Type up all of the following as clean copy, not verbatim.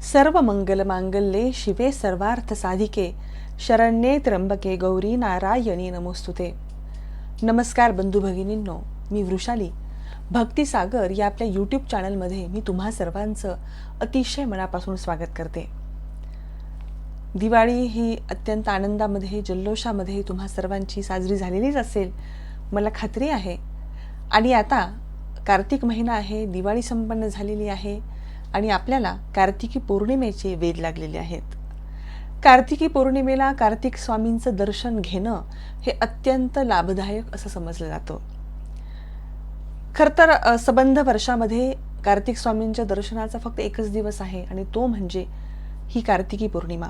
सर्व मंगल मांगल्ये शिवे सर्वार्थ साधिके शरण्ये त्र्यंबके गौरी नारायणी नमोस्तुते. नमस्कार बंधू भगिनींनो, मी वृषाली भक्तिसागर या आपल्या यूट्यूब चॅनलमध्ये मी तुम्हा सर्वांचं अतिशय मनापासून स्वागत करते. दिवाळी ही अत्यंत आनंदामध्ये जल्लोषामध्ये तुम्हा सर्वांची साजरी झालेलीच असेल मला खात्री आहे. आणि आता कार्तिक महिना आहे, दिवाळी संपन्न झालेली आहे आणि आपल्याला कार्तिकी पौर्णिमेचे वेध लागलेले आहेत. कार्तिकी पौर्णिमेला कार्तिक स्वामींचं दर्शन घेणं हे अत्यंत लाभदायक असं समजलं जातं. खरं तर संबंध वर्षामध्ये कार्तिक स्वामींच्या दर्शनाचा फक्त एकच दिवस आहे आणि तो म्हणजे ही कार्तिकी पौर्णिमा.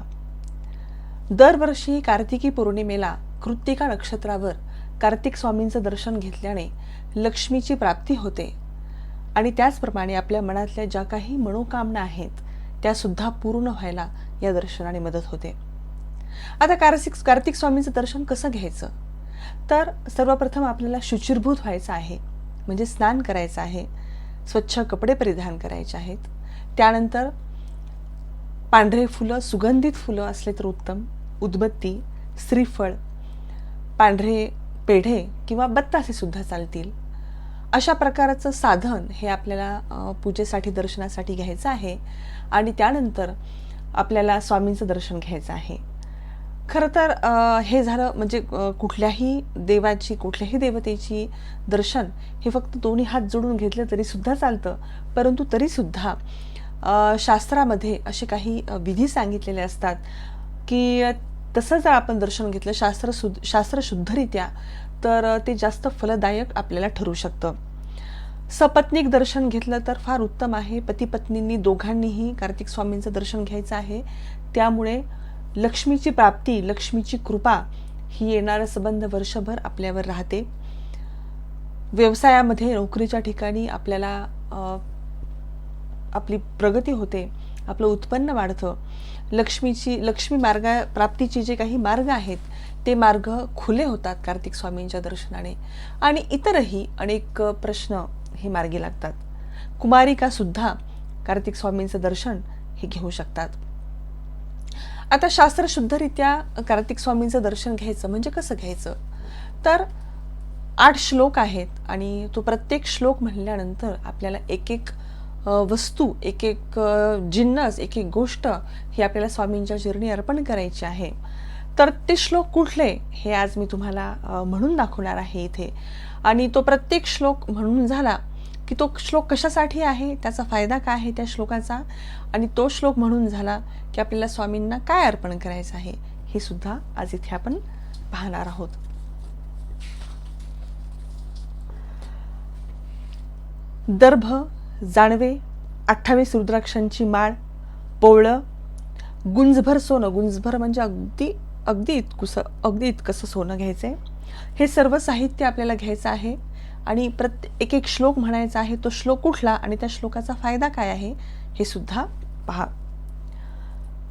दरवर्षी कार्तिकी पौर्णिमेला कृत्तिका नक्षत्रावर कार्तिक स्वामींचं दर्शन घेतल्याने लक्ष्मीची प्राप्ती होते आणि त्याचप्रमाणे आपल्या मनातल्या ज्या काही मनोकामना आहेत त्या सुद्धा पूर्ण व्हायला या दर्शनाने मदत होते. आता कार्तिक स्वामींचं दर्शन कसं घ्यायचं, तर सर्वप्रथम आपल्याला शुचिर्भूत व्हायचं आहे, म्हणजे स्नान करायचं आहे, स्वच्छ कपडे परिधान करायचे आहेत. त्यानंतर पांढरे फुलं, सुगंधित फुलं असले तर उत्तम, उदबत्ती, श्रीफळ, पांढरे पेढे किंवा बत्तासे सुद्धा चालतील. अशा प्रकारचं साधन हे आपल्याला पूजेसाठी दर्शनासाठी घ्यायचं आहे आणि त्यानंतर आपल्याला स्वामींचं दर्शन घ्यायचं आहे. खरं तर हे झालं म्हणजे कुठल्याही देवाची कुठल्याही देवतेची दर्शन हे फक्त दोन्ही हात जोडून घेतलं तरी सुद्धा चालतं, परंतु तरीसुद्धा शास्त्रामध्ये असे काही विधी सांगितलेले असतात की तसं जर आपण दर्शन घेतलं शास्त्रशुद्धरित्या तर ते जास्त फलदायक आपल्याला ठरू शकतं. सपत्नीक दर्शन घेतलं तर फार उत्तम आहे. पती पत्नींनी दोघांनीही कार्तिक स्वामींचं दर्शन घ्यायचं आहे. त्यामुळे लक्ष्मीची प्राप्ती, लक्ष्मीची कृपा ही येणारं संबंध वर्षभर आपल्यावर राहते. व्यवसायामध्ये, नोकरीच्या ठिकाणी आपल्याला आपली प्रगती होते, आपलं उत्पन्न वाढतं. लक्ष्मी प्राप्तीचे जे काही मार्ग आहेत ते मार्ग खुले होतात कार्तिक स्वामींच्या दर्शनाने आणि इतरही अनेक प्रश्न हे मार्गी लागतात. कुमारिका सुद्धा कार्तिक स्वामींचं दर्शन हे घेऊ शकतात. आता शास्त्रशुद्धरित्या कार्तिक स्वामींचं दर्शन घ्यायचं म्हणजे कसं घ्यायचं, तर 8 श्लोक आहेत आणि तो प्रत्येक श्लोक म्हणल्यानंतर आपल्याला एक एक वस्तू, एक एक जिन्नस, एक एक गोष्ट ही आपल्याला स्वामींच्या चरणी अर्पण करायची आहे. तर ते श्लोक कुठले हे आज मी तुम्हाला म्हणून दाखवणार आहे इथे. आणि तो प्रत्येक श्लोक म्हणून झाला की तो श्लोक कशासाठी आहे, त्याचा फायदा काय आहे त्या श्लोकाचा, आणि तो श्लोक म्हणून झाला की आपल्याला स्वामींना काय अर्पण करायचं आहे हे सुद्धा आज इथे आपण पाहणार आहोत. दर्भ, जानवे, 28 रुद्राक्षांची माळ, पोवळं, गुंजभर सोनं, गुंजभर म्हणजे अगदी इतकंसं सोनं घ्यायचंय. हे सर्व साहित्य आपल्याला घ्यायचं आहे आणि एक एक श्लोक म्हणायचा आहे. तो श्लोक कुठला आणि त्या श्लोकाचा फायदा काय आहे हे सुद्धा पहा.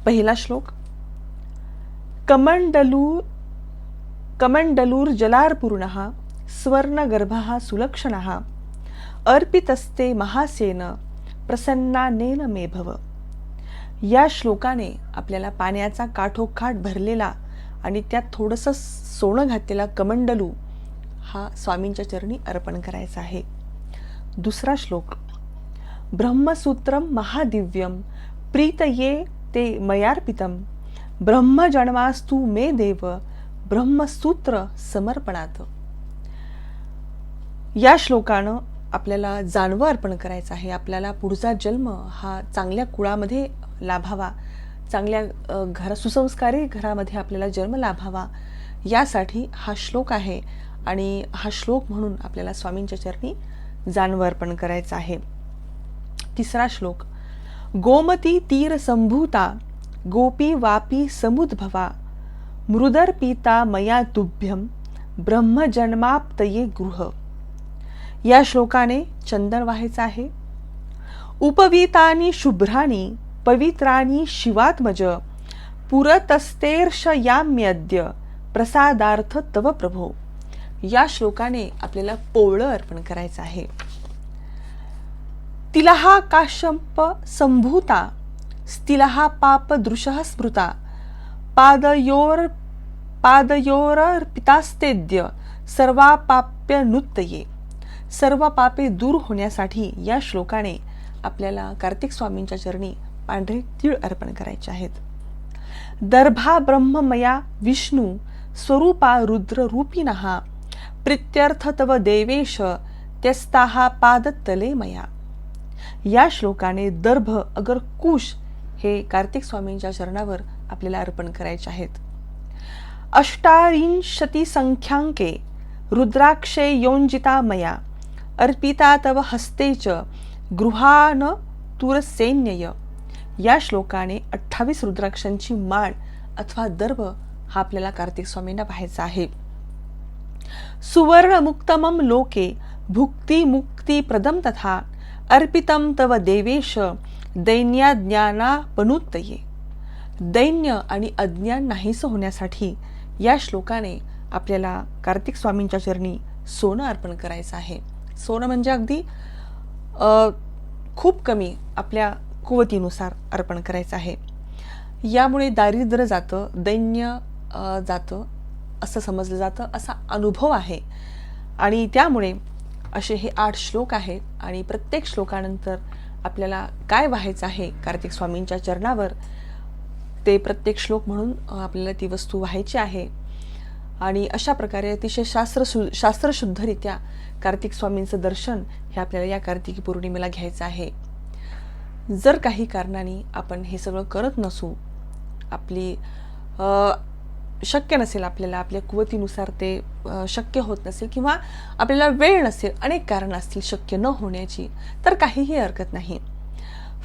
पहिला श्लोक, कमंडलूर जलार्पूर्णः स्वर्णगर्भः सुलक्षणः अर्पितस्ते महासेन प्रसन्नानेन मे भव. या श्लोकाने आपल्याला पाण्याचा काठोकाठ भरलेला आणि त्यात थोडंसं सोनं घातलेला कमंडलू हा स्वामींच्या चरणी अर्पण करायचा आहे. दुसरा श्लोक, ब्रह्मसूत्रम महादिव्यम प्रीतये ते मयार्पितम ब्रह्मजन्मास्तु मे देव ब्रह्मसूत्र समर्पणात. या श्लोकानं आपल्याला जानवं अर्पण करायचं आहे. आपल्याला पुढचा जन्म हा चांगल्या कुळामध्ये लाभावा, चांगल्या सुसंस्कारी घरामध्ये आपल्याला जन्म लाभावा यासाठी हा श्लोक आहे आणि हा श्लोक म्हणून आपल्याला स्वामींच्या चरणी जानवं अर्पण करायचं आहे. तिसरा श्लोक, गोमती तीर संभूता गोपी वापी समुद्भवा मृदर्पिता मया तुभ्यम ब्रह्मजन्माप्तये गृह. या श्लोकाने चंदन व्हायचं आहे. उपवीतानि शुभ्राणी पवित्राणी शिवात्मज पुरतस्तेर्षयाम्यद्य प्रसादार्थ तव प्रभो. या श्लोकाने आपल्याला पोवळं अर्पण करायचं आहे. तिलहा काशंप संभूता स्थिलः पापदृशः स्मृता पादयोरर्पितास्तेद्य सर्वापाप्यनुत्तये. सर्व पापे दूर होण्यासाठी या श्लोकाने आपल्याला कार्तिक स्वामींच्या चरणी पांढरे तीळ अर्पण करायचे आहेत. दर्भा ब्रह्ममया विष्णू स्वरूपा रुद्र रूपिणः प्रीत्यर्थ तव देवेश त्यस्ताः पादतले मया. या श्लोकाने दर्भ अगर कुश हे कार्तिक स्वामींच्या चरणावर आपल्याला अर्पण करायचे आहेत. अष्टाविंशती संख्यांके रुद्राक्षे योंजिता मया अर्पिता तव हस्ते च गृहान तुरसैन्यय. या श्लोकाने 28 रुद्राक्षांची माळ अथवा दर्भ हा आपल्याला कार्तिक स्वामींना पाहायचा आहे. सुवर्ण मुक्तमम लोके भुक्ती मुक्ती प्रदम तथा अर्पितम तव देवेश दैन्याज्ञानापनुत्तये. दैन्य आणि अज्ञान नाहीसं होण्यासाठी या श्लोकाने आपल्याला कार्तिक स्वामींच्या चरणी सोनं अर्पण करायचं आहे. सोनं म्हणजे अगदी खूप कमी आपल्या कुवतीनुसार अर्पण करायचं आहे. यामुळे दारिद्र्य जातं, दैन्य जातं असं समजलं जातं, असा अनुभव आहे. आणि त्यामुळे असे हे 8 श्लोक आहेत आणि प्रत्येक श्लोकानंतर आपल्याला काय व्हायचं आहे कार्तिक स्वामींच्या चरणावर ते प्रत्येक श्लोक म्हणून आपल्याला ती वस्तू व्हायची आहे. आणि अशा प्रकारे अतिशय शास्त्रशुद्धरित्या कार्तिक स्वामींचं दर्शन हे आपल्याला या कार्तिकी पौर्णिमेला घ्यायचं आहे. जर काही कारणाने आपण हे सगळं करत नसू, आपली शक्य नसेल, आपल्याला आपल्या कुवतीनुसार ते शक्य होत नसेल किंवा आपल्याला वेळ नसेल, अनेक कारणं असतील शक्य न होण्याची, तर काहीही हरकत नाही.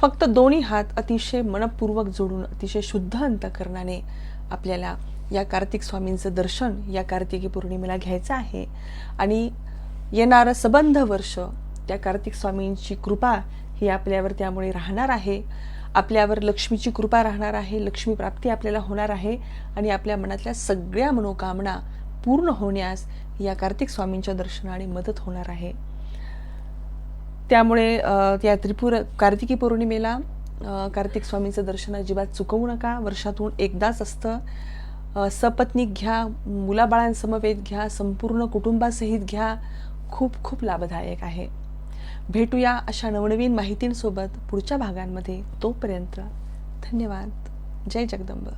फक्त दोन्ही हात अतिशय मनपूर्वक जोडून अतिशय शुद्ध अंतःकरणाने आपल्याला या कार्तिक स्वामींचं दर्शन या कार्तिकी पौर्णिमेला घ्यायचं आहे. आणि येणारं सबंध वर्ष त्या कार्तिक स्वामींची कृपा ही आपल्यावर त्यामुळे राहणार आहे. आपल्यावर लक्ष्मीची कृपा राहणार आहे, लक्ष्मी प्राप्ती आपल्याला होणार आहे आणि आपल्या मनातल्या सगळ्या मनोकामना पूर्ण होण्यास या कार्तिक स्वामींच्या दर्शनाने मदत होणार आहे. त्यामुळे या कार्तिकी पौर्णिमेला कार्तिक स्वामींचं दर्शन अजिबात चुकवू नका. वर्षातून एकदाच असतं. सपत्नीक घ्या, मुलाबाळांसमवेत घ्या, संपूर्ण कुटुंबासहित घ्या. खूप खूप लाभदायक आहे. भेटूया अशा नवनवीन माहितींसोबत पुढच्या भागांमध्ये. तोपर्यंत धन्यवाद. जय जगदंब.